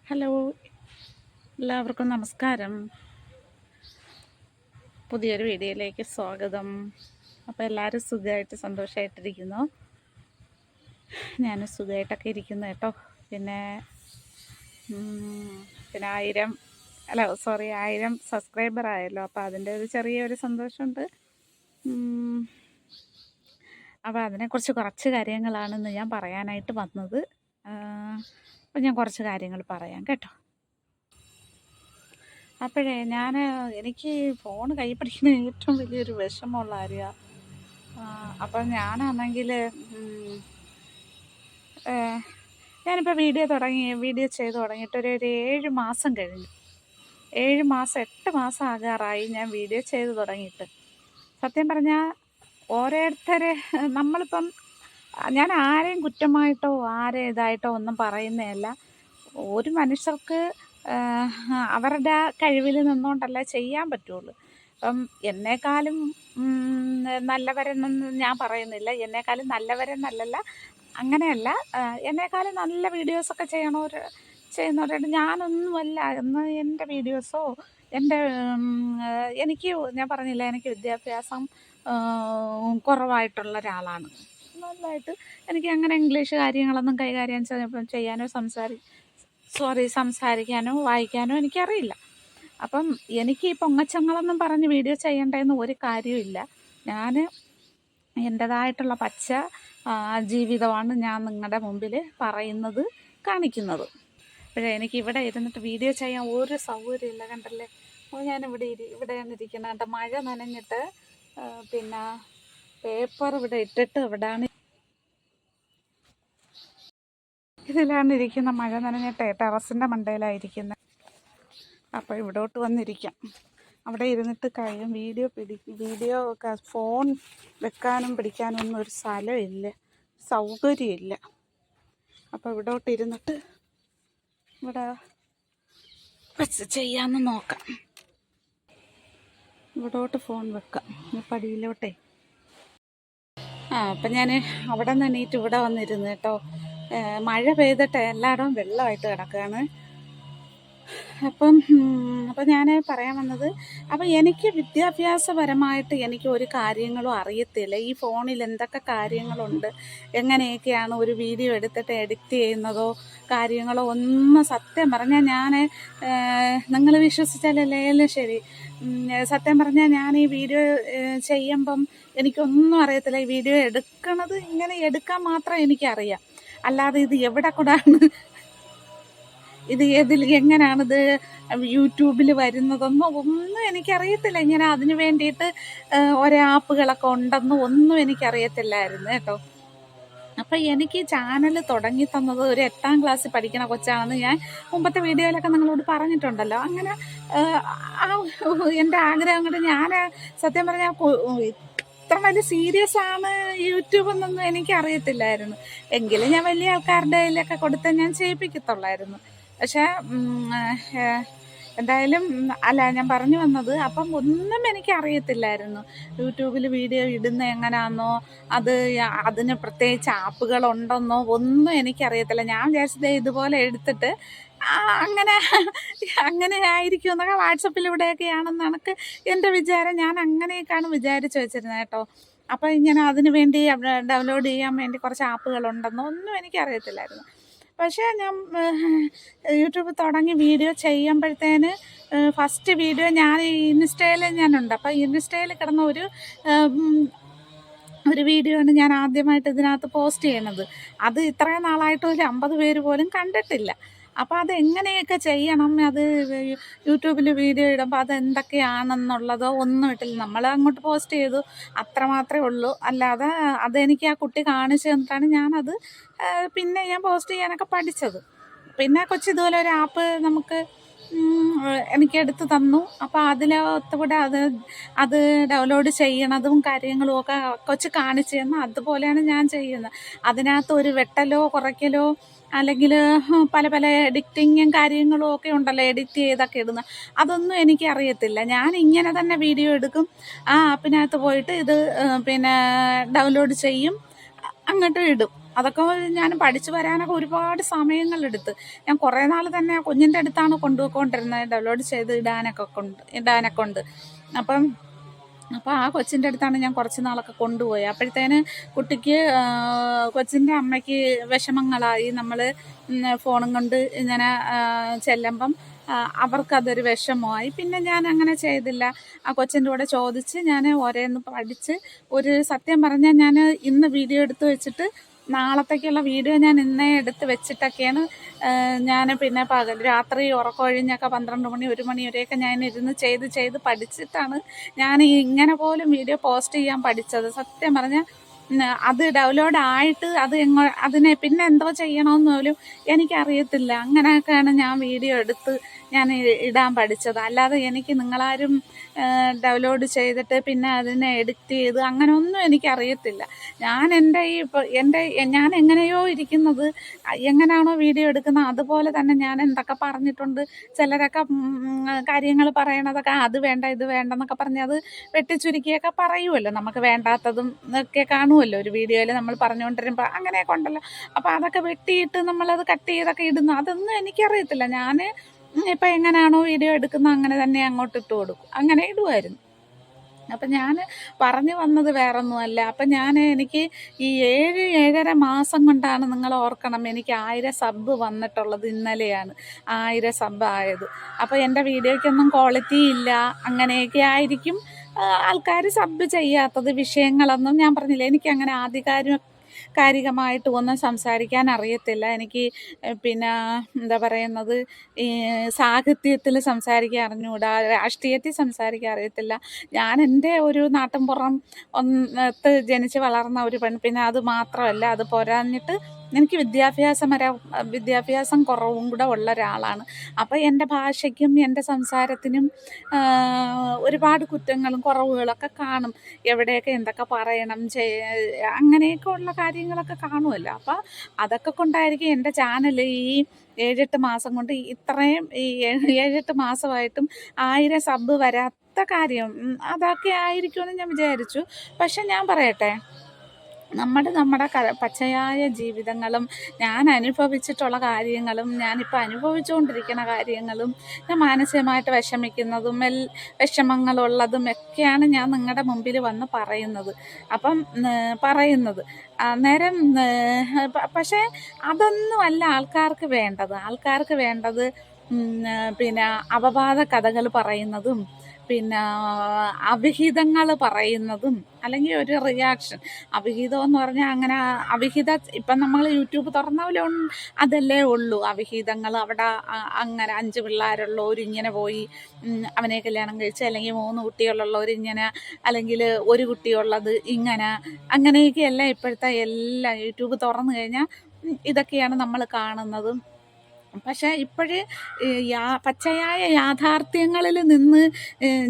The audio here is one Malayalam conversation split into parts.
ഹലോ, എല്ലാവർക്കും നമസ്കാരം. പുതിയൊരു വീഡിയോയിലേക്ക് സ്വാഗതം. അപ്പോൾ എല്ലാവരും സുഖമായിട്ട് സന്തോഷമായിട്ടിരിക്കുന്നു. ഞാൻ സുഖമായിട്ടൊക്കെ ഇരിക്കുന്നു കേട്ടോ. പിന്നെ 1000 സബ്സ്ക്രൈബർ ആയല്ലോ. അപ്പോൾ അതിൻ്റെ ഒരു ചെറിയൊരു സന്തോഷമുണ്ട്. അപ്പോൾ അതിനെക്കുറിച്ച് കുറച്ച് കാര്യങ്ങളാണെന്ന് ഞാൻ പറയാനായിട്ട് വന്നത്. അപ്പോൾ ഞാൻ കുറച്ച് കാര്യങ്ങൾ പറയാം കേട്ടോ. അപ്പോഴേ എനിക്ക് ഫോൺ കൈ പിടിക്കുന്ന ഏറ്റവും വലിയൊരു വിഷമമുള്ള കാര്യമാണ്. അപ്പോൾ ഞാനാണെങ്കിൽ ഞാനിപ്പോൾ വീഡിയോ ചെയ്ത് തുടങ്ങിയിട്ട് ഒരു 7 മാസം കഴിഞ്ഞു. 8 മാസം ആകാറായി ഞാൻ വീഡിയോ ചെയ്ത് തുടങ്ങിയിട്ട്. സത്യം പറഞ്ഞാൽ ഓരോരുത്തരെ നമ്മളിപ്പം ഞാൻ ആരെയും കുറ്റമായിട്ടോ ആരെയും ഇതായിട്ടോ ഒന്നും പറയുന്നതല്ല. ഒരു മനുഷ്യർക്ക് അവരുടെ കഴിവിൽ നിന്നുകൊണ്ടല്ല ചെയ്യാൻ പറ്റുള്ളൂ. അപ്പം എന്നെക്കാളും നല്ലവരെന്നൊന്നും ഞാൻ പറയുന്നില്ല. എന്നെക്കാളും നല്ലവരെന്നല്ല, അങ്ങനെയല്ല. എന്നെക്കാളും നല്ല വീഡിയോസൊക്കെ ചെയ്യുന്നവരുണ്ട്. ഞാനൊന്നുമല്ല. എന്ന് എൻ്റെ വീഡിയോസോ ഞാൻ പറഞ്ഞില്ല, എനിക്ക് വിദ്യാഭ്യാസം കുറവായിട്ടുള്ള ഒരാളാണ്. നല്ലതായിട്ട് എനിക്ക് അങ്ങനെ ഇംഗ്ലീഷ് കാര്യങ്ങളൊന്നും കൈകാര്യം ചെയ്യാനോ സംസാരിക്കാനോ വായിക്കാനോ എനിക്കറിയില്ല. അപ്പം എനിക്ക് ഈ പൊങ്ങച്ചങ്ങളൊന്നും പറഞ്ഞ് വീഡിയോ ചെയ്യേണ്ടതെന്ന് ഒരു കാര്യമില്ല. ഞാൻ എൻ്റേതായിട്ടുള്ള പച്ച ജീവിതമാണ് ഞാൻ നിങ്ങളുടെ മുമ്പിൽ പറയുന്നത്, കാണിക്കുന്നത്. അപ്പോഴേ എനിക്ക് ഇവിടെ ഇരുന്നിട്ട് വീഡിയോ ചെയ്യാൻ ഒരു സൗകര്യമില്ല. കണ്ടല്ലേ, ഇവിടെയാണ് ഇരിക്കുന്നത് കേട്ടോ. മഴ നനഞ്ഞിട്ട് പിന്നെ പേപ്പർ ഇവിടെ ഇട്ടിട്ട് ഇതിലാണ് ഇരിക്കുന്ന. മഴ നനഞ്ഞിട്ടേ ടെറസിൻ്റെ മണ്ടയിലായിരിക്കുന്നത്. അപ്പോൾ ഇവിടോട്ട് വന്നിരിക്കാം. അവിടെ ഇരുന്നിട്ട് കഴിയും. വീഡിയോ ഫോൺ വെക്കാനും പിടിക്കാനും ഒന്നും ഒരു സ്ഥലമില്ല, സൗകര്യമില്ല. അപ്പോൾ ഇവിടോട്ട് ഇരുന്നിട്ട് ഇവിടെ ചെയ്യാമെന്ന് നോക്കാം. ഇവിടോട്ട് ഫോൺ വെക്കാം, പടിയിലോട്ടേ. അപ്പം ഞാൻ അവിടെ നിന്ന് എണീറ്റ് ഇവിടെ വന്നിരുന്നു കേട്ടോ. മഴ പെയ്തിട്ട് എല്ലായിടവും വെള്ളമായിട്ട് കിടക്കുകയാണ്. അപ്പം ഞാൻ പറയാൻ വന്നത്, അപ്പം എനിക്ക് വിദ്യാഭ്യാസപരമായിട്ട് എനിക്ക് ഒരു കാര്യങ്ങളും അറിയത്തില്ല. ഈ ഫോണിൽ എന്തൊക്കെ കാര്യങ്ങളുണ്ട്, എങ്ങനെയൊക്കെയാണ് ഒരു വീഡിയോ എടുത്തിട്ട് എഡിറ്റ് ചെയ്യുന്നതോ കാര്യങ്ങളോ ഒന്നും സത്യം പറഞ്ഞാൽ നിങ്ങൾ വിശ്വസിച്ചാലല്ലേ ശരി. സത്യം പറഞ്ഞാൽ ഞാൻ ഈ വീഡിയോ ചെയ്യുമ്പം എനിക്കൊന്നും അറിയത്തില്ല. ഈ വീഡിയോ എടുക്കണത് ഇങ്ങനെ എടുക്കാൻ മാത്രം എനിക്കറിയാം. അല്ലാതെ ഇത് എവിടെ കൂടാണ്, ഇത് എങ്ങനെയാണിത് യൂട്യൂബിൽ വരുന്നതൊന്നും എനിക്കറിയത്തില്ല. ഇങ്ങനെ അതിന് വേണ്ടിയിട്ട് ഓരോ ആപ്പുകളൊക്കെ ഉണ്ടെന്നും ഒന്നും എനിക്കറിയത്തില്ലായിരുന്നു കേട്ടോ. അപ്പം എനിക്ക് ചാനൽ തുടങ്ങി തന്നത് ഒരു 8ാം ക്ലാസ്സിൽ പഠിക്കണ കൊച്ചാണെന്ന് ഞാൻ മുമ്പത്തെ വീഡിയോയിലൊക്കെ നിങ്ങളോട് പറഞ്ഞിട്ടുണ്ടല്ലോ. അങ്ങനെ എൻ്റെ ആഗ്രഹം കൊണ്ട് ഞാൻ സത്യം പറഞ്ഞാൽ ഇത്ര വലിയ സീരിയസ് ആണ് യൂട്യൂബ് എന്നൊന്നും എനിക്കറിയത്തില്ലായിരുന്നു. എങ്കിലും ഞാൻ വലിയ ആൾക്കാരുടെ കയ്യിലൊക്കെ കൊടുത്ത് ഞാൻ ചെയ്യിപ്പിക്കത്തുള്ളായിരുന്നു. പക്ഷേ എന്തായാലും ഞാൻ പറഞ്ഞു വന്നത്, അപ്പം ഒന്നും എനിക്കറിയത്തില്ലായിരുന്നു. യൂട്യൂബിൽ വീഡിയോ ഇടുന്ന എങ്ങനെയാണെന്നോ അതിന് പ്രത്യേകിച്ച് ആപ്പുകളുണ്ടെന്നോ ഒന്നും എനിക്കറിയത്തില്ല. ഞാൻ വിചാരിച്ചത് ഇതുപോലെ എടുത്തിട്ട് അങ്ങനെ ആയിരിക്കും എന്നൊക്കെ വാട്സപ്പിലൂടെയൊക്കെയാണെന്ന് എൻ്റെ വിചാരം. ഞാൻ അങ്ങനെയൊക്കെയാണ് വിചാരിച്ച് വെച്ചിരുന്നത് കേട്ടോ. അപ്പോൾ ഇങ്ങനെ അതിന് വേണ്ടി ഡൗൺലോഡ് ചെയ്യാൻ വേണ്ടി കുറച്ച് ആപ്പുകളുണ്ടെന്നോ ഒന്നും എനിക്കറിയത്തില്ലായിരുന്നു. പക്ഷേ ഞാൻ യൂട്യൂബ് തുടങ്ങി വീഡിയോ ചെയ്യുമ്പോഴത്തേന് ഫസ്റ്റ് വീഡിയോ ഞാൻ ഇൻസ്റ്റയിൽ ഞാനുണ്ട്. അപ്പോൾ ഇൻസ്റ്റയിൽ കിടന്ന ഒരു വീഡിയോ ആണ് ഞാൻ ആദ്യമായിട്ട് ഇതിനകത്ത് പോസ്റ്റ് ചെയ്യണത്. അത് ഇത്രയും നാളായിട്ട് ഒരു 50 പേര് പോലും കണ്ടിട്ടില്ല. അപ്പോൾ അതെങ്ങനെയൊക്കെ ചെയ്യണം, അത് യൂട്യൂബിൽ വീഡിയോ ഇടുമ്പോൾ അതെന്തൊക്കെയാണെന്നുള്ളതോ ഒന്നും ഇട്ടില്ല. നമ്മൾ അങ്ങോട്ട് പോസ്റ്റ് ചെയ്തു, അത്രമാത്രമേ ഉള്ളൂ. അല്ലാതെ അതെനിക്ക് ആ കുട്ടി കാണിച്ചു തന്നിട്ടാണ് ഞാനത് പിന്നെ ഞാൻ പോസ്റ്റ് ചെയ്യാനൊക്കെ പഠിച്ചത്. പിന്നെ ഇതുപോലെ ഒരു ആപ്പ് എനിക്ക് എടുത്ത് തന്നു. അപ്പോൾ അതിലൂടെ അത് ഡൗൺലോഡ് ചെയ്യണതും കാര്യങ്ങളും ഒക്കെ കൊച്ച് കാണിച്ചു തന്നു. അതുപോലെയാണ് ഞാൻ ചെയ്യുന്നത്. അതിനകത്ത് ഒരു വെട്ടലോ കുറയ്ക്കലോ അല്ലെങ്കിൽ പല എഡിറ്റിങ്ങും കാര്യങ്ങളും ഒക്കെ ഉണ്ടല്ലോ, എഡിറ്റ് ചെയ്തൊക്കെ ഇടുന്ന, അതൊന്നും എനിക്ക് അറിയത്തില്ല. ഞാൻ ഇങ്ങനെ തന്നെ വീഡിയോ എടുക്കും, ആ ആപ്പിനകത്ത് പോയിട്ട് ഇത് പിന്നെ ഡൗൺലോഡ് ചെയ്യും, അങ്ങോട്ട് ഇടും. അതൊക്കെ ഞാൻ പഠിച്ചു വരാനൊക്കെ ഒരുപാട് സമയങ്ങളെടുത്ത് ഞാൻ കുറേ നാൾ തന്നെ കുഞ്ഞിൻ്റെ അടുത്താണ് കൊണ്ടുപോയിക്കൊണ്ടിരുന്നത് ഡൗൺലോഡ് ചെയ്ത് ഇടാനൊക്കെ ഉണ്ട്. അപ്പം ആ കൊച്ചിൻ്റെ അടുത്താണ് ഞാൻ കുറച്ച് നാളൊക്കെ കൊണ്ടുപോയി. അപ്പോഴത്തേന് കുട്ടിക്ക് കൊച്ചിൻ്റെ അമ്മയ്ക്ക് വിഷമങ്ങളായി. നമ്മൾ ഫോണും കൊണ്ട് ഇങ്ങനെ ചെല്ലുമ്പം അവർക്കതൊരു വിഷമമായി. പിന്നെ ഞാൻ അങ്ങനെ ചെയ്തില്ല. ആ കൊച്ചിൻ്റെ കൂടെ ചോദിച്ച് ഞാൻ ഓരോന്ന് പഠിച്ച് സത്യം പറഞ്ഞാൽ ഞാൻ ഇന്ന് വീഡിയോ എടുത്ത് വെച്ചിട്ട് നാളത്തേക്കുള്ള വീഡിയോ ഞാൻ ഇന്നേ എടുത്ത് വെച്ചിട്ടൊക്കെയാണ് ഞാൻ പിന്നെ രാത്രി ഉറക്കമൊഴിഞ്ഞൊക്കെ 12 മണി 1 മണി വരെയൊക്കെ ഞാൻ ഇരുന്ന് ചെയ്ത് പഠിച്ചിട്ടാണ് ഞാൻ ഇങ്ങനെ പോലും വീഡിയോ പോസ്റ്റ് ചെയ്യാൻ പഠിച്ചത്. സത്യം പറഞ്ഞാൽ അത് ഡൗൺലോഡ് ആയിട്ട് അതിനെ പിന്നെ എന്തോ ചെയ്യണമെന്ന് പോലും എനിക്കറിയത്തില്ല. അങ്ങനെയൊക്കെയാണ് ഞാൻ വീഡിയോ എടുത്ത് ഞാൻ ഇടാൻ പഠിച്ചത്. അല്ലാതെ എനിക്ക് നിങ്ങളാരും ഡൗൺലോഡ് ചെയ്തിട്ട് പിന്നെ അതിനെ എഡിറ്റ് ചെയ്ത് അങ്ങനെയൊന്നും എനിക്കറിയത്തില്ല. ഞാൻ ഞാൻ എങ്ങനെയോ ഇരിക്കുന്നത്, എങ്ങനെയാണോ വീഡിയോ എടുക്കുന്നത് അതുപോലെ തന്നെ ഞാൻ എന്തൊക്കെ പറഞ്ഞിട്ടുണ്ട്. ചിലരൊക്കെ കാര്യങ്ങൾ പറയണതൊക്കെ അത് വേണ്ട ഇത് വേണ്ടെന്നൊക്കെ പറഞ്ഞ് അത് വെട്ടിച്ചുരുക്കിയൊക്കെ പറയുമല്ലോ. നമുക്ക് വേണ്ടാത്തതും ഒക്കെ കാണുമല്ലോ ഒരു വീഡിയോയിൽ നമ്മൾ പറഞ്ഞുകൊണ്ടിരുമ്പോൾ. അങ്ങനെയൊക്കെ ഉണ്ടല്ലോ. അപ്പോൾ അതൊക്കെ വെട്ടിയിട്ട് നമ്മളത് കട്ട് ചെയ്തൊക്കെ ഇടുന്നു. അതൊന്നും എനിക്കറിയത്തില്ല. ഞാൻ ഇപ്പം എങ്ങനെയാണോ വീഡിയോ എടുക്കുന്നത് അങ്ങനെ തന്നെ അങ്ങോട്ട് ഇട്ട് കൊടുക്കും. അങ്ങനെ ഇടുമായിരുന്നു. അപ്പം ഞാൻ പറഞ്ഞു വന്നത് വേറൊന്നുമല്ല. അപ്പം എനിക്ക് ഈ 7-7.5 മാസം കൊണ്ടാണ്, നിങ്ങൾ ഓർക്കണം, എനിക്ക് 1000 സബ് വന്നിട്ടുള്ളത്. ഇന്നലെയാണ് 1000 സബ് ആയത്. അപ്പോൾ എൻ്റെ വീഡിയോയ്ക്കൊന്നും ക്വാളിറ്റി ഇല്ല, അങ്ങനെയൊക്കെ ആയിരിക്കും ആൾക്കാർ സബ് ചെയ്യാത്തത്. വിഷയങ്ങളൊന്നും ഞാൻ പറഞ്ഞില്ല, എനിക്കങ്ങനെ കാരികമായിട്ട് ഒന്നും സംസാരിക്കാൻ അറിയത്തില്ല. എനിക്ക് പിന്നെ എന്താ പറയുന്നത്, ഈ സാഹിത്യത്തിൽ സംസാരിക്കാൻ അറിഞ്ഞുകൂടാ, രാഷ്ട്രീയത്തിൽ സംസാരിക്കാൻ അറിയത്തില്ല. ഞാൻ എൻ്റെ ഒരു നാട്ടിൻപുറം ജനിച്ച് വളർന്ന ഒരു പിന്നെ അത് മാത്രമല്ല, അത് പോരാഞ്ഞിട്ട് എനിക്ക് വിദ്യാഭ്യാസം കുറവും കൂടെ ഉള്ള ഒരാളാണ്. അപ്പോൾ എൻ്റെ ഭാഷയ്ക്കും എൻ്റെ സംസാരത്തിനും ഒരുപാട് കുറ്റങ്ങളും കുറവുകളൊക്കെ കാണും. എവിടെയൊക്കെ എന്തൊക്കെ പറയണം അങ്ങനെയൊക്കെ ഉള്ള കാര്യങ്ങളൊക്കെ കാണുമല്ലോ. അപ്പോൾ അതൊക്കെ കൊണ്ടായിരിക്കും എൻ്റെ ചാനൽ ഈ 7-8 മാസം കൊണ്ട് ഇത്രയും 7-8 മാസമായിട്ടും 1000 സബ് വരാത്ത കാര്യം. അതൊക്കെ ആയിരിക്കുമെന്ന് ഞാൻ വിചാരിച്ചു. പക്ഷെ ഞാൻ പറയട്ടെ, നമ്മുടെ പച്ചയായ ജീവിതങ്ങളും ഞാൻ അനുഭവിച്ചിട്ടുള്ള കാര്യങ്ങളും ഞാനിപ്പോൾ അനുഭവിച്ചുകൊണ്ടിരിക്കുന്ന കാര്യങ്ങളും ഞാൻ മാനസികമായിട്ട് വിഷമിക്കുന്നതും വിഷമങ്ങളുള്ളതും ഒക്കെയാണ് ഞാൻ നിങ്ങളുടെ മുമ്പിൽ വന്ന് പറയുന്നത്. അന്നേരം പക്ഷേ അതൊന്നുമല്ല ആൾക്കാർക്ക് വേണ്ടത്. പിന്നെ അപവാദ കഥകൾ പറയുന്നതും പിന്നെ അവിഹിതങ്ങൾ പറയുന്നതും, അല്ലെങ്കിൽ ഒരു റിയാക്ഷൻ. അവിഹിതം എന്ന് പറഞ്ഞാൽ അങ്ങനെ ഇപ്പം നമ്മൾ യൂട്യൂബ് തുറന്നാലും അതല്ലേ ഉള്ളൂ അവിഹിതങ്ങൾ. അവിടെ അങ്ങനെ 5 പിള്ളേരുള്ളവരിങ്ങനെ പോയി അവനെ കല്യാണം കഴിച്ച്, അല്ലെങ്കിൽ 3 കുട്ടികളുള്ളവരിങ്ങനെ, അല്ലെങ്കിൽ ഒരു കുട്ടിയുള്ളത് ഇങ്ങനെ, അങ്ങനെയൊക്കെയല്ല ഇപ്പോഴത്തെ എല്ലാം. യൂട്യൂബ് തുറന്നു കഴിഞ്ഞാൽ ഇതൊക്കെയാണ് നമ്മൾ കാണുന്നതും. പക്ഷേ ഇപ്പോഴ് പച്ചയായ യാഥാർത്ഥ്യങ്ങളിൽ നിന്ന്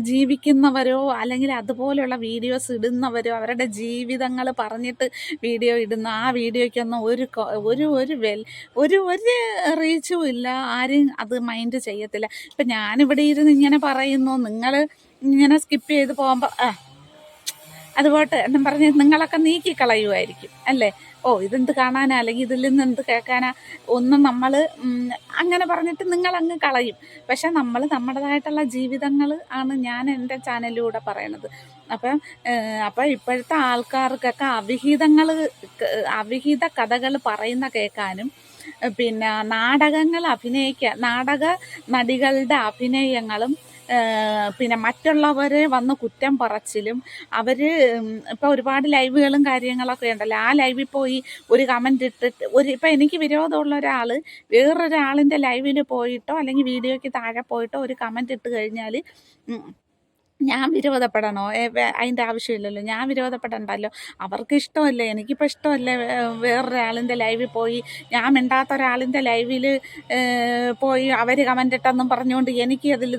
ജീവിക്കുന്നവരോ അല്ലെങ്കിൽ അതുപോലെയുള്ള വീഡിയോസ് ഇടുന്നവരോ അവരുടെ ജീവിതങ്ങൾ പറഞ്ഞിട്ട് വീഡിയോ ഇടുന്ന ആ വീഡിയോയ്ക്കൊന്നും ഒരു റീച്ചും ഇല്ല. ആരും അത് മൈൻഡ് ചെയ്യത്തില്ല. ഇപ്പം ഞാനിവിടെ ഇരുന്ന് ഇങ്ങനെ പറയുന്നു, നിങ്ങൾ ഇങ്ങനെ സ്കിപ്പ് ചെയ്ത് പോകുമ്പോൾ അതുപോട്ട് എന്നും പറഞ്ഞ് നിങ്ങളൊക്കെ നീക്കിക്കളയുമായിരിക്കും അല്ലേ. ഇതെന്ത് കാണാനാ, അല്ലെങ്കിൽ ഇതിൽ നിന്ന് എന്ത് കേൾക്കാനാ, ഒന്നും നമ്മൾ അങ്ങനെ പറഞ്ഞിട്ട് നിങ്ങളങ്ങ് കളയും. പക്ഷെ നമ്മൾ നമ്മുടേതായിട്ടുള്ള ജീവിതങ്ങൾ ആണ് ഞാൻ എൻ്റെ ചാനലിലൂടെ പറയണത്. അപ്പം ഇപ്പോഴത്തെ ആൾക്കാർക്കൊക്കെ അവിഹിത കഥകൾ പറയുന്ന കേൾക്കാനും, പിന്നെ നാടക നടികളുടെ അഭിനയങ്ങളും, പിന്നെ മറ്റുള്ളവരെ വന്ന് കുറ്റം പറച്ചിലും, അവർ ഇപ്പോൾ ഒരുപാട് ലൈവുകളും കാര്യങ്ങളൊക്കെ ഉണ്ടല്ലോ. ആ ലൈവിൽ പോയി ഒരു കമൻ്റ് ഇട്ടിട്ട് ഇപ്പം എനിക്ക് വിരോധമുള്ള ഒരാൾ വേറൊരാളിൻ്റെ ലൈവിൽ പോയിട്ടോ അല്ലെങ്കിൽ വീഡിയോയ്ക്ക് താഴെ പോയിട്ടോ ഒരു കമൻ്റ് ഇട്ട് കഴിഞ്ഞാൽ ഞാൻ വിരോധപ്പെടണോ? അതിൻ്റെ ആവശ്യമില്ലല്ലോ. ഞാൻ വിരോധപ്പെടണ്ടല്ലോ. അവർക്ക് ഇഷ്ടമല്ലേ, എനിക്കിപ്പോൾ ഇഷ്ടമല്ലേ വേറൊരാളിൻ്റെ ലൈവിൽ പോയി, ഞാൻ മിണ്ടാത്ത ഒരാളിൻ്റെ ലൈവിൽ പോയി അവർ കമൻ്റ് ഇട്ടെന്നും പറഞ്ഞുകൊണ്ട് എനിക്ക് അതിൽ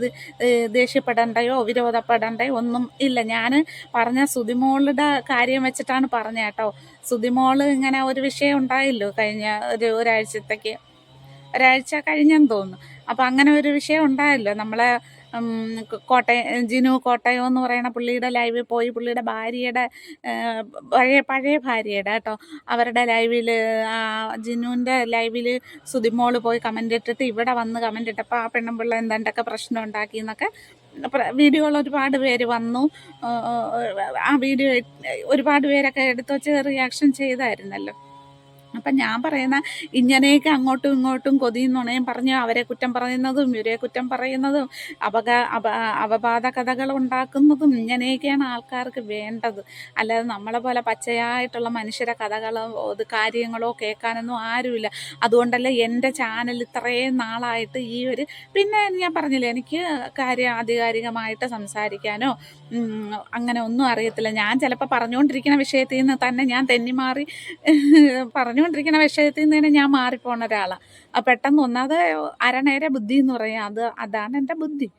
ദേഷ്യപ്പെടണ്ടയോ വിരോധപ്പെടണ്ടയോ ഒന്നും ഇല്ല. ഞാൻ പറഞ്ഞ സുതിമോളുടെ കാര്യം വെച്ചിട്ടാണ് പറഞ്ഞത് കേട്ടോ. സുതിമോൾ ഇങ്ങനെ ഒരു വിഷയം ഉണ്ടായല്ലോ കഴിഞ്ഞ ഒരാഴ്ച കഴിഞ്ഞെന്ന് തോന്നുന്നു. അപ്പോൾ അങ്ങനെ ഒരു വിഷയം ഉണ്ടായല്ലോ. നമ്മളെ ജിനു കോട്ടയം എന്ന് പറയുന്ന പുള്ളിയുടെ ലൈവിൽ പോയി പുള്ളിയുടെ ഭാര്യയുടെ പഴയ ഭാര്യയുടെ കേട്ടോ അവരുടെ ലൈവിൽ ജിനുവിൻ്റെ ലൈവിൽ സുതിമോള് പോയി കമൻ്റ് ഇട്ടിട്ട് ഇവിടെ വന്ന് കമൻ്റ് ഇട്ടപ്പോൾ ആ പെണ്ണുമ്പിള്ള എന്താണ്ടൊക്കെ പ്രശ്നം ഉണ്ടാക്കി എന്നൊക്കെ വീഡിയോകൾ ഒരുപാട് പേര് വന്നു. ആ വീഡിയോ ഒരുപാട് പേരൊക്കെ എടുത്ത് വെച്ച് റിയാക്ഷൻ ചെയ്തായിരുന്നല്ലോ. അപ്പം ഞാൻ പറയുന്ന ഇങ്ങനെയൊക്കെ അങ്ങോട്ടും ഇങ്ങോട്ടും കൊതിയും നുണയും പറഞ്ഞ് അവരെ കുറ്റം പറയുന്നതും ഇവരെ കുറ്റം പറയുന്നതും അപവാദ കഥകൾ ഉണ്ടാക്കുന്നതും ഇങ്ങനെയൊക്കെയാണ് ആൾക്കാർക്ക് വേണ്ടത്. അല്ലാതെ നമ്മളെ പോലെ പച്ചയായിട്ടുള്ള മനുഷ്യരെ കഥകളോ കാര്യങ്ങളോ കേൾക്കാനൊന്നും ആരുമില്ല. അതുകൊണ്ടല്ലേ എൻ്റെ ചാനൽ ഇത്രയും നാളായിട്ട് പിന്നെ ഞാൻ പറഞ്ഞില്ലേ എനിക്ക് ആധികാരികമായിട്ട് സംസാരിക്കാനോ അങ്ങനെ ഒന്നും അറിയത്തില്ല. ഞാൻ ചിലപ്പോൾ പറഞ്ഞുകൊണ്ടിരിക്കുന്ന വിഷയത്തിൽ നിന്ന് തന്നെ ഞാൻ തെന്നിമാറി പറഞ്ഞുകൊണ്ടിരിക്കുന്ന വിഷയത്തിൽ നിന്ന് തന്നെ ഞാൻ മാറിപ്പോണ ഒരാളാണ്. പെട്ടെന്ന് ഒന്നാമത് അരനേരെ ബുദ്ധി എന്ന് പറയാം, അതാണ് എൻ്റെ ബുദ്ധി.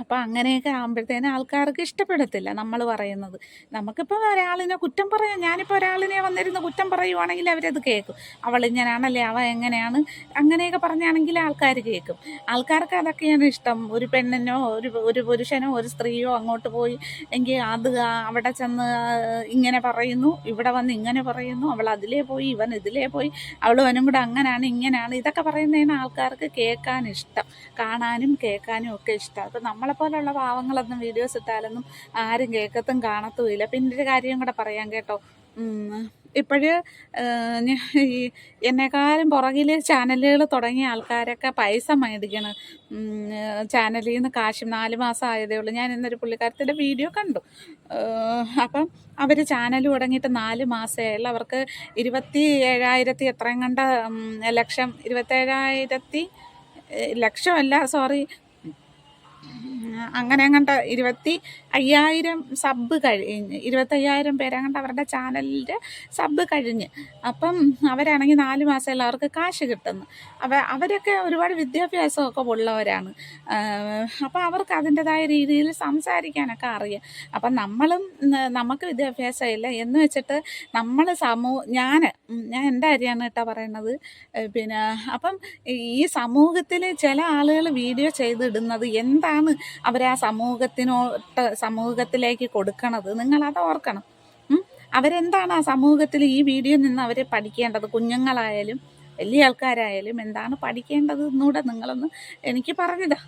അപ്പം അങ്ങനെയൊക്കെ ആകുമ്പോഴത്തേനും ആൾക്കാർക്ക് ഇഷ്ടപ്പെടത്തില്ല നമ്മൾ പറയുന്നത്. നമുക്കിപ്പോൾ ഒരാളിനെ കുറ്റം പറയാം, ഞാനിപ്പോൾ ഒരാളിനെ വന്നിരുന്ന് കുറ്റം പറയുവാണെങ്കിൽ അവരത് കേൾക്കും. അവളിങ്ങനെയാണല്ലേ, അവൻ എങ്ങനെയാണ്, അങ്ങനെയൊക്കെ പറഞ്ഞാണെങ്കിൽ ആൾക്കാർ കേൾക്കും. ആൾക്കാർക്ക് അതൊക്കെയാണ് ഇഷ്ടം. ഒരു പെണ്ണിനോ ഒരു പുരുഷനോ ഒരു സ്ത്രീയോ അങ്ങോട്ട് പോയി എങ്കിൽ അത് അവിടെ ചെന്ന് ഇങ്ങനെ പറയുന്നു, ഇവിടെ വന്ന് ഇങ്ങനെ പറയുന്നു, അവൾ അതിലേ പോയി ഇവൻ ഇതിലേ പോയി, അവനും കൂടെ അങ്ങനെയാണ് ഇങ്ങനെയാണ്, ഇതൊക്കെ പറയുന്നതിന് ആൾക്കാർക്ക് കേൾക്കാൻ ഇഷ്ടം, കാണാനും കേൾക്കാനും ഒക്കെ ഇഷ്ടം. അപ്പം നമ്മളെപ്പോലുള്ള പാവങ്ങളൊന്നും വീഡിയോസ് ഇട്ടാലൊന്നും ആരും കേൾക്കത്തും കാണത്തുമില്ല. പിന്നെ ഒരു കാര്യം കൂടെ പറയാം കേട്ടോ. ഇപ്പോഴ് ഈ എന്നെക്കാളും പുറകിൽ ചാനലുകൾ തുടങ്ങിയ ആൾക്കാരൊക്കെ പൈസ മേടിക്കണം. ചാനലിൽ നിന്ന് കാശ് 4 മാസം ആയതേ ഉള്ളൂ. ഞാൻ ഇന്നൊരു പുള്ളിക്കാരത്തിൻ്റെ വീഡിയോ കണ്ടു. അപ്പം അവർ ചാനൽ തുടങ്ങിയിട്ട് 4 മാസമേ ഉള്ളൂ. അവർക്ക് 27,000 എത്രയും കണ്ട ലക്ഷം, 27,000 ലക്ഷമല്ല സോറി, അങ്ങനെ അങ്ങോട്ട് 25,000 സബ് കഴിഞ്ഞ്, 25,000 പേരങ്ങോട്ട് അവരുടെ ചാനലിൻ്റെ സബ് കഴിഞ്ഞ്. അപ്പം അവരാണെങ്കിൽ 4 മാസമല്ല അവർക്ക് കാശ് കിട്ടുന്നു. അവരൊക്കെ ഒരുപാട് വിദ്യാഭ്യാസമൊക്കെ ഉള്ളവരാണ്. അപ്പം അവർക്ക് അതിൻ്റെതായ രീതിയിൽ സംസാരിക്കാനൊക്കെ അറിയാം. അപ്പം നമുക്ക് വിദ്യാഭ്യാസമില്ല എന്ന് വെച്ചിട്ട് നമ്മൾ ഞാൻ എൻ്റെ കാര്യമാണ് കേട്ടോ പറയണത്. പിന്നെ അപ്പം ഈ സമൂഹത്തിൽ ചില ആളുകൾ വീഡിയോ ചെയ്തിടുന്നത് എന്താണ് അവർ ആ സമൂഹത്തിലേക്ക് കൊടുക്കണത്, നിങ്ങളത് ഓർക്കണം. അവരെന്താണ് ആ സമൂഹത്തിൽ ഈ വീഡിയോ നിന്ന് അവർ പഠിക്കേണ്ടത്? കുഞ്ഞുങ്ങളായാലും വലിയ ആൾക്കാരായാലും എന്താണ് പഠിക്കേണ്ടത് എന്നൂടെ നിങ്ങളൊന്ന് എനിക്ക് പറഞ്ഞിതാ.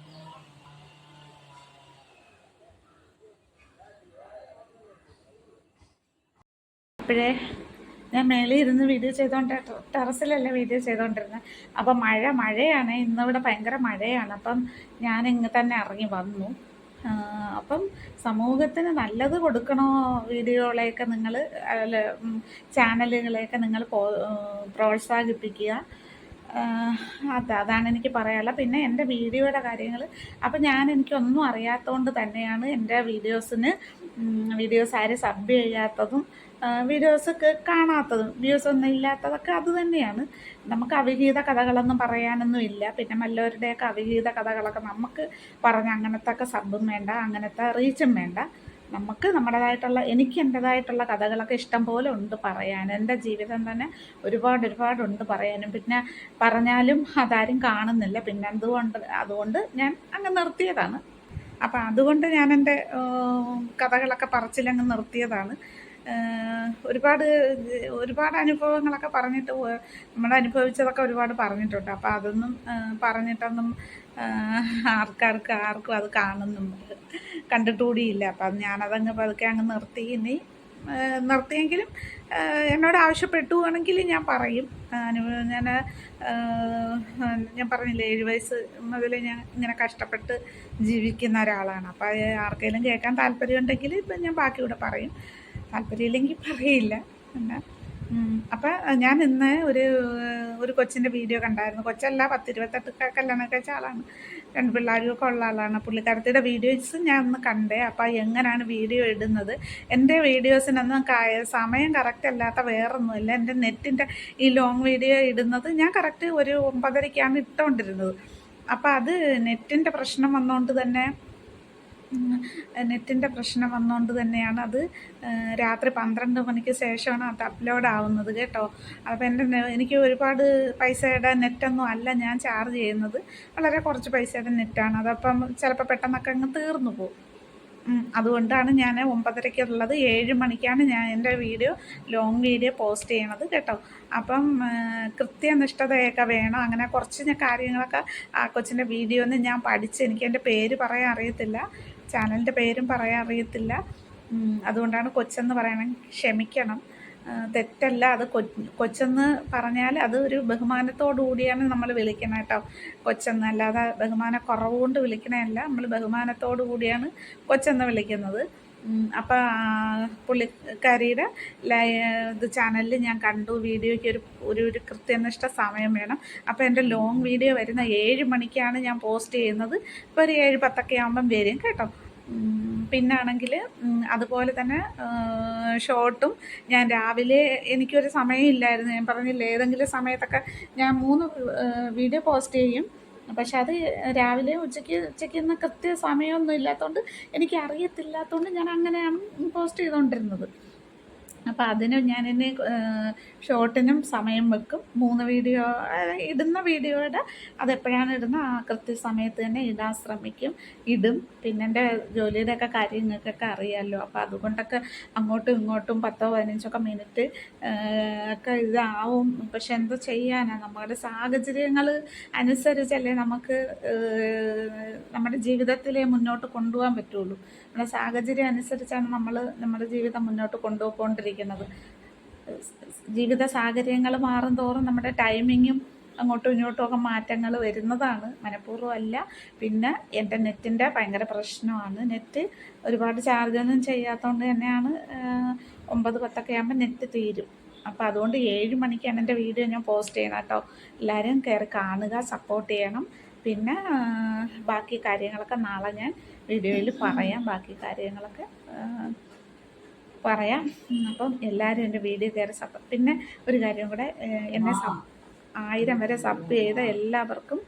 അപ്പോഴേ ഞാൻ മേളിൽ ഇരുന്ന് വീഡിയോ ടെറസിലല്ല വീഡിയോ ചെയ്തുകൊണ്ടിരുന്നത്. അപ്പം മഴയാണ്, ഇന്നിവിടെ ഭയങ്കര മഴയാണ്. അപ്പം ഞാൻ ഇങ്ങ് തന്നെ ഇറങ്ങി വന്നു. അപ്പം സമൂഹത്തിന് നല്ലത് കൊടുക്കണോ വീഡിയോകളെയൊക്കെ നിങ്ങൾ ചാനലുകളെയൊക്കെ നിങ്ങൾ പ്രോത്സാഹിപ്പിക്കുക. അതാണ് എനിക്ക് പറയാനുള്ളത്. പിന്നെ എൻ്റെ വീഡിയോയുടെ കാര്യങ്ങൾ, അപ്പം എനിക്കൊന്നും അറിയാത്തതുകൊണ്ട് തന്നെയാണ് എൻ്റെ വീഡിയോസ് ആരും സബ് ചെയ്യാത്തതും വീഡിയോസൊക്കെ കാണാത്തതും വ്യൂസ് ഒന്നും ഇല്ലാത്തതൊക്കെ അത് തന്നെയാണ്. നമുക്ക് അവിഹിത കഥകളൊന്നും പറയാനൊന്നും ഇല്ല. പിന്നെ മല്ലവരുടെയൊക്കെ അവിഹിത കഥകളൊക്കെ നമുക്ക് പറഞ്ഞ് അങ്ങനത്തെയൊക്കെ സബും വേണ്ട, അങ്ങനത്തെ റീച്ചും വേണ്ട. നമുക്ക് എനിക്ക് എൻ്റേതായിട്ടുള്ള കഥകളൊക്കെ ഇഷ്ടം പോലെ ഉണ്ട് പറയാൻ. എൻ്റെ ജീവിതം തന്നെ ഒരുപാടുണ്ട് പറയാനും. പിന്നെ പറഞ്ഞാലും അതാരും കാണുന്നില്ല. പിന്നെ അതുകൊണ്ട് ഞാൻ അങ്ങ് നിർത്തിയതാണ്. അപ്പം അതുകൊണ്ട് ഞാൻ എൻ്റെ കഥകളൊക്കെ പറച്ചിലങ്ങ് നിർത്തിയതാണ്. ഒരുപാട് അനുഭവങ്ങളൊക്കെ പറഞ്ഞിട്ട് നമ്മൾ അനുഭവിച്ചതൊക്കെ ഒരുപാട് പറഞ്ഞിട്ടുണ്ട്. അപ്പം അതൊന്നും പറഞ്ഞിട്ടൊന്നും ആർക്കും അത് കണ്ടിട്ടുകൂടിയില്ല. അപ്പം ഞാനതങ്ങ് പതുക്കെ അങ്ങ് നിർത്തിയെങ്കിലും എന്നോട് ആവശ്യപ്പെട്ടുവാണെങ്കിൽ ഞാൻ പറയും. ഞാൻ പറഞ്ഞില്ലേ 7 വയസ്സ് മുതൽ ഞാൻ ഇങ്ങനെ കഷ്ടപ്പെട്ട് ജീവിക്കുന്ന ഒരാളാണ്. അപ്പോൾ ആർക്കെങ്കിലും കേൾക്കാൻ താല്പര്യമുണ്ടെങ്കിൽ ഇപ്പം ഞാൻ ബാക്കി കൂടെ പറയും, താല്പര്യമില്ലെങ്കിൽ പറയില്ല. പിന്നെ അപ്പം ഞാൻ ഇന്ന് ഒരു കൊച്ചിൻ്റെ വീഡിയോ കണ്ടായിരുന്നു. കൊച്ചല്ല, 10-28 കല്യാണം കഴിച്ച ആളാണ്, 2 പിള്ളേരൊക്കെ ഉള്ള ആളാണ്. പുള്ളിക്കാരത്തിയുടെ വീഡിയോസ് ഞാൻ ഒന്ന് കണ്ടേ. അപ്പം എങ്ങനെയാണ് വീഡിയോ ഇടുന്നത്, എൻ്റെ വീഡിയോസിനൊന്നും സമയം കറക്റ്റ് അല്ലാത്ത വേറൊന്നുമില്ല. എൻ്റെ നെറ്റിൻ്റെ ഈ ലോങ് വീഡിയോ ഇടുന്നത് ഞാൻ കറക്റ്റ് ഒരു 9:30-ക്കാണ് ഇട്ടുകൊണ്ടിരുന്നത്. അപ്പം അത് നെറ്റിൻ്റെ പ്രശ്നം വന്നുകൊണ്ട് തന്നെ നെറ്റിൻ്റെ പ്രശ്നം വന്നുകൊണ്ട് തന്നെയാണ് അത് രാത്രി 12 മണിക്ക് ശേഷമാണ് അത് അപ്ലോഡ് ആവുന്നത് കേട്ടോ. അപ്പോൾ എനിക്ക് ഒരുപാട് പൈസയുടെ നെറ്റൊന്നും അല്ല ഞാൻ ചാർജ് ചെയ്യുന്നത്, വളരെ കുറച്ച് പൈസയുടെ നെറ്റാണ്. അതപ്പം ചിലപ്പോൾ പെട്ടെന്നൊക്കെ അങ്ങ് തീർന്നു പോകും. അതുകൊണ്ടാണ് ഞാൻ 9:30-ക്കുള്ളത് 7 മണിക്കാണ് ഞാൻ എൻ്റെ ലോങ് വീഡിയോ പോസ്റ്റ് ചെയ്യണത് കേട്ടോ. അപ്പം കൃത്യനിഷ്ഠതയൊക്കെ വേണം. അങ്ങനെ കുറച്ച് കാര്യങ്ങളൊക്കെ ആ കൊച്ചിൻ്റെ വീഡിയോന്ന് ഞാൻ പഠിച്ച്, എനിക്ക് എൻ്റെ പേര് പറയാൻ അറിയത്തില്ല, ചാനലിൻ്റെ പേരും പറയാൻ അറിയത്തില്ല. അതുകൊണ്ടാണ് കൊച്ചെന്ന് പറയണം, ക്ഷമിക്കണം. തെറ്റല്ല, അത് കൊച്ചെന്ന് പറഞ്ഞാൽ അത് ഒരു ബഹുമാനത്തോടു കൂടിയാണ് നമ്മൾ വിളിക്കണം കേട്ടോ കൊച്ചെന്ന്. അല്ലാതെ ബഹുമാനക്കുറവ് കൊണ്ട് വിളിക്കണമല്ല, നമ്മൾ ബഹുമാനത്തോടു കൂടിയാണ് കൊച്ചെന്ന് വിളിക്കുന്നത്. അപ്പോൾ പുള്ളിക്കാരിയുടെ ഇത് ചാനലിൽ ഞാൻ കണ്ടു, വീഡിയോയ്ക്ക് ഒരു കൃത്യനിഷ്ഠ സമയം വേണം. അപ്പോൾ എൻ്റെ ലോങ് വീഡിയോ വരുന്ന 7 മണിക്കാണ് ഞാൻ പോസ്റ്റ് ചെയ്യുന്നത്. ഇപ്പോൾ ഒരു 7:10 ആകുമ്പം വരും കേട്ടോ. പിന്നാണെങ്കിൽ അതുപോലെ തന്നെ ഷോർട്ടും ഞാൻ രാവിലെ, എനിക്കൊരു സമയമില്ലായിരുന്നു, ഞാൻ പറഞ്ഞില്ലേ ഏതെങ്കിലും സമയത്തൊക്കെ ഞാൻ 3 വീഡിയോ പോസ്റ്റ് ചെയ്യും. പക്ഷെ അത് രാവിലെ ഉച്ചയ്ക്ക് എന്ന കൃത്യ സമയമൊന്നും ഇല്ലാത്തതുകൊണ്ട്, എനിക്ക് അറിയത്തില്ലാത്തതുകൊണ്ട് ഞാൻ അങ്ങനെയാണ് പോസ്റ്റ് ചെയ്തുകൊണ്ടിരുന്നത്. അപ്പോൾ അതിന് ഞാൻ എന്നെ ഷോർട്ടിനും സമയം വെക്കും. 3 വീഡിയോ ഇടുന്ന വീഡിയോയുടെ അതെപ്പോഴാണ് ഇടുന്ന ആ കൃത്യസമയത്ത് തന്നെ ഇടാൻ ശ്രമിക്കും, ഇടും. പിന്നെ എൻ്റെ ജോലിയുടെയൊക്കെ കാര്യങ്ങൾക്കൊക്കെ അറിയാമല്ലോ, അപ്പോൾ അതുകൊണ്ടൊക്കെ അങ്ങോട്ടും ഇങ്ങോട്ടും 10-15 മിനിറ്റ് ഒക്കെ ഇതാവും. പക്ഷെ എന്താ ചെയ്യാനാണ്, നമ്മുടെ സാഹചര്യങ്ങൾ അനുസരിച്ചല്ലേ നമുക്ക് നമ്മുടെ ജീവിതത്തിലെ മുന്നോട്ട് കൊണ്ടുപോകാൻ പറ്റുള്ളൂ. നമ്മുടെ സാഹചര്യം അനുസരിച്ചാണ് നമ്മൾ നമ്മുടെ ജീവിതം മുന്നോട്ട് കൊണ്ടുപോയിക്കൊണ്ടിരിക്കുന്നത്. ജീവിത സാഹചര്യങ്ങൾ മാറും തോറും നമ്മുടെ ടൈമിങ്ങും അങ്ങോട്ടും ഇങ്ങോട്ടും ഒക്കെ മാറ്റങ്ങൾ വരുന്നതാണ്, മനഃപൂർവ്വമല്ല. പിന്നെ എൻ്റെ നെറ്റിൻ്റെ ഭയങ്കര പ്രശ്നമാണ്. നെറ്റ് ഒരുപാട് ചാർജൊന്നും ചെയ്യാത്തതുകൊണ്ട് തന്നെയാണ് 9-10 ആകുമ്പോൾ നെറ്റ് തീരും. അപ്പോൾ അതുകൊണ്ട് 7 മണിക്കാണ് എൻ്റെ വീഡിയോ ഞാൻ പോസ്റ്റ് ചെയ്യണം കേട്ടോ. എല്ലാവരും കയറി കാണുക, സപ്പോർട്ട് ചെയ്യണം. പിന്നെ ബാക്കി കാര്യങ്ങളൊക്കെ നാളെ ഞാൻ വീഡിയോയിൽ പറയാം, ബാക്കി കാര്യങ്ങളൊക്കെ പറയാം. അപ്പം എല്ലാവരും എൻ്റെ വീഡിയോ കയറി പിന്നെ ഒരു കാര്യം കൂടെ, എന്നെ 1000 വരെ സബ് ചെയ്ത എല്ലാവർക്കും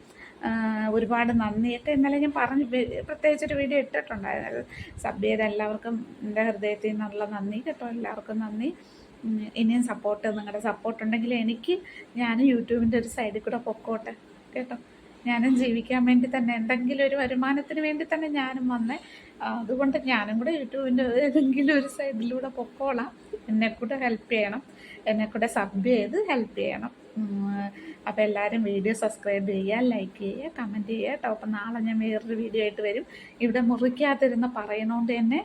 ഒരുപാട് നന്ദിയൊക്കെ ഇന്നലെ ഞാൻ പ്രത്യേകിച്ചൊരു വീഡിയോ ഇട്ടിട്ടുണ്ടായിരുന്നു. സബ് ചെയ്ത എല്ലാവർക്കും എൻ്റെ ഹൃദയത്തിൽ നിന്നുള്ള നന്ദി കേട്ടോ, എല്ലാവർക്കും നന്ദി. ഇനിയും നിങ്ങളുടെ സപ്പോർട്ട് ഉണ്ടെങ്കിൽ ഞാൻ യൂട്യൂബിൻ്റെ ഒരു സൈഡിൽ കൂടെ പൊക്കോട്ടെ കേട്ടോ. ഞാനും ജീവിക്കാൻ വേണ്ടി തന്നെ, എന്തെങ്കിലും ഒരു വരുമാനത്തിന് വേണ്ടി തന്നെ ഞാനും വന്നേ. അതുകൊണ്ട് ഞാനും കൂടെ യൂട്യൂബിൻ്റെ ഏതെങ്കിലും ഒരു സൈഡിലൂടെ പൊക്കോളാം. എന്നെക്കൂടെ ഹെൽപ്പ് ചെയ്യണം, എന്നെക്കൂടെ സബ് ചെയ്ത് ഹെൽപ്പ് ചെയ്യണം. അപ്പോൾ എല്ലാവരും വീഡിയോ സബ്സ്ക്രൈബ് ചെയ്യുക, ലൈക്ക് ചെയ്യുക, കമൻറ്റ് ചെയ്യുക കേട്ടോ. അപ്പം നാളെ ഞാൻ വേറൊരു വീഡിയോ ആയിട്ട് വരും. ഇവിടെ മുറിക്കാതിരുന്ന് പറയണോണ്ട് തന്നെ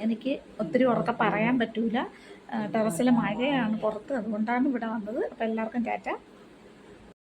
എനിക്ക് ഒത്തിരി ഉറക്കെ പറയാൻ പറ്റൂല. ടെറസിൽ മഴയാണ് പുറത്ത്, അതുകൊണ്ടാണ് ഇവിടെ വന്നത്. അപ്പോൾ എല്ലാവർക്കും ടാറ്റ.